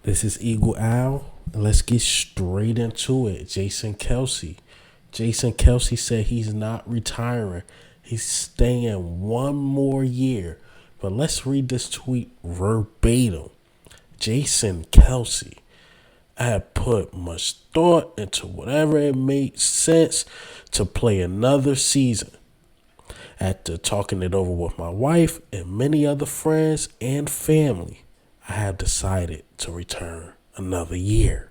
This is Eagle Owl, and let's get straight into it. Jason Kelce. Jason Kelce said he's not retiring. He's staying one more year. But let's read this tweet verbatim. Jason Kelce. I have put much thought into whatever it made sense to play another season. After talking it over with my wife and many other friends and family, I have decided to return another year.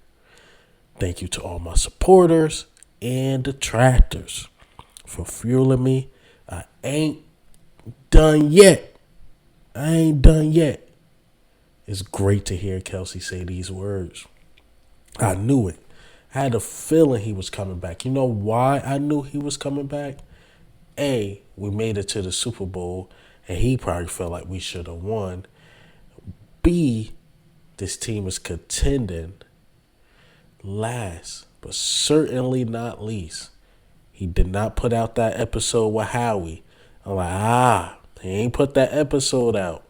Thank you to all my supporters and detractors for fueling me. I ain't done yet. I ain't done yet. It's great to hear Kelce say these words. I knew it. I had a feeling he was coming back. You know why I knew he was coming back? We made it to the Super Bowl, and he probably felt like we should have won. B, this team is contending. Last, but certainly not least, he did not put out that episode with Howie. I'm like, he ain't put that episode out.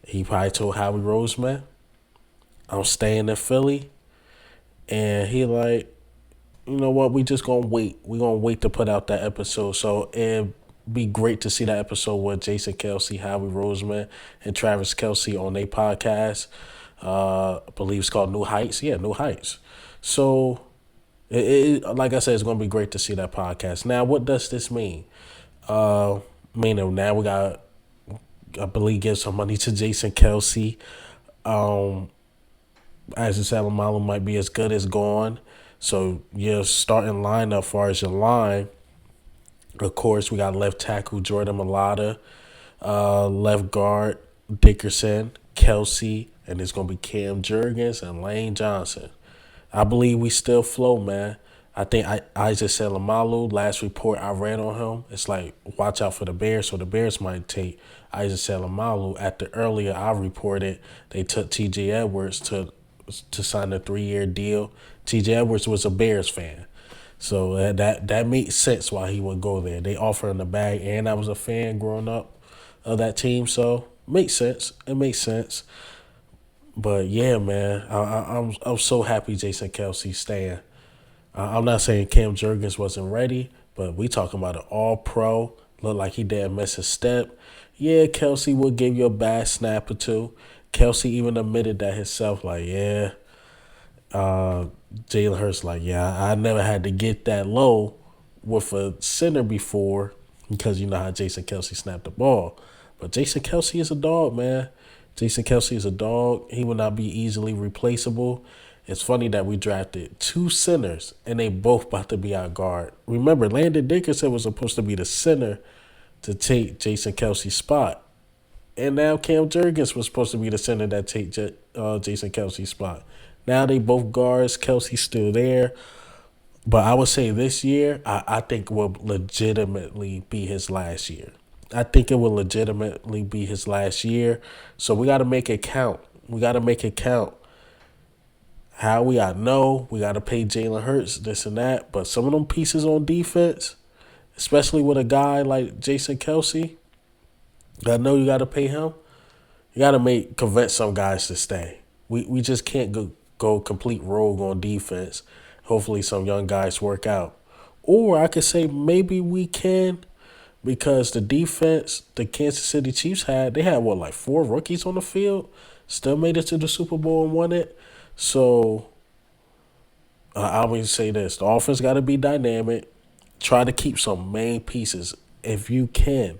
He probably told Howie Roseman, I'm staying in Philly. And he like, you know what, we just gonna wait. We gonna wait to put out that episode. So it'd be great to see that episode with Jason Kelce, Howie Roseman, and Travis Kelce on their podcast. I believe it's called New Heights. Yeah, New Heights. So, like I said, it's going to be great to see that podcast. Now, what does this mean? Meaning now we got, I believe, give some money to Jason Kelce. As you said, Lamalo might be as good as gone. So, your starting lineup, as far as your line, of course, we got left tackle Jordan Mailata, left guard Dickerson, Kelce, and it's going to be Cam Jurgens and Lane Johnson. I believe we still flow, man. I think Isaac Salamalu, last report I read on him, it's like, watch out for the Bears. So the Bears might take Isaac Salamalu. After earlier I reported they took T.J. Edwards to sign a 3-year deal. T.J. Edwards was a Bears fan. So that makes sense why he would go there. They offer him the bag, and I was a fan growing up of that team. So makes sense. It makes sense. But yeah, man, I'm so happy Jason Kelce staying. I'm not saying Cam Jurgens wasn't ready, but we talking about an All-Pro. Look like he didn't miss a step. Yeah, Kelce will give you a bad snap or two. Kelce even admitted that himself. Like, yeah, Jalen Hurts. Like, yeah, I never had to get that low with a center before because you know how Jason Kelce snapped the ball. But Jason Kelce is a dog, man. Jason Kelce is a dog. He will not be easily replaceable. It's funny that we drafted 2 centers and they both about to be our guard. Remember, Landon Dickerson was supposed to be the center to take Jason Kelce's spot. And now Cam Jurgens was supposed to be the center that take Jason Kelce's spot. Now they both guards. Kelce's still there. But I would say this year, I think will legitimately be his last year. I think it will legitimately be his last year. So we got to make it count. We got to make it count. How we got to pay Jalen Hurts, this and that. But some of them pieces on defense, especially with a guy like Jason Kelce, I know you got to pay him. You got to convince some guys to stay. We just can't go complete rogue on defense. Hopefully some young guys work out. Or I could say maybe we can, because the defense the Kansas City Chiefs they had what, like 4 rookies on the field, still made it to the Super Bowl and won it. So I always say this: the offense got to be dynamic. Try to keep some main pieces if you can.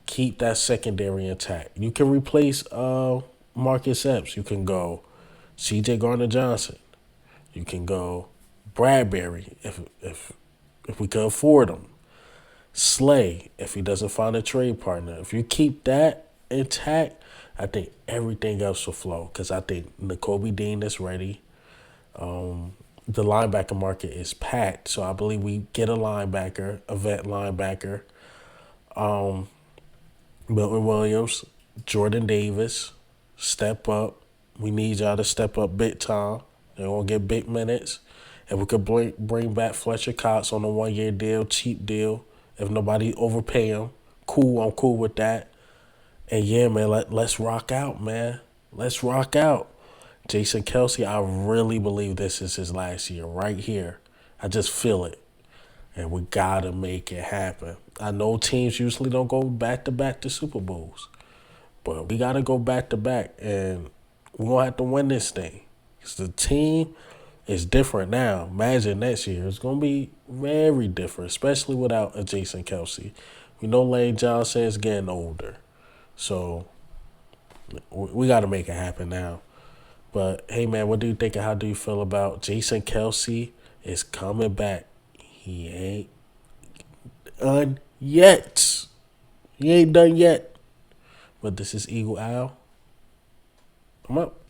Keep that secondary intact. You can replace Marcus Epps. You can go C.J. Gardner-Johnson. You can go Bradbury if we can afford him. Slay if he doesn't find a trade partner. If you keep that intact, I think everything else will flow. Because I think Nakobe Dean is ready. The linebacker market is packed, so I believe we get a vet linebacker. Milton Williams, Jordan Davis, step up. We need y'all to step up big time. They're going to get big minutes. If we could bring back Fletcher Cox on a 1-year deal, cheap deal, if nobody overpay him, cool, I'm cool with that. And yeah, man, let's rock out, man. Let's rock out. Jason Kelce, I really believe this is his last year right here. I just feel it. And we gotta make it happen. I know teams usually don't go back to back to Super Bowls, but we gotta go back to back, and we're gonna have to win this thing. Cause the team is different now. Imagine next year it's gonna be very different, especially without a Jason Kelce. We know Lane Johnson is getting older, so we gotta make it happen now. But hey, man, what do you think? And how do you feel about Jason Kelce is coming back? He ain't done yet. He ain't done yet. But this is Eagle Owl. I'm up.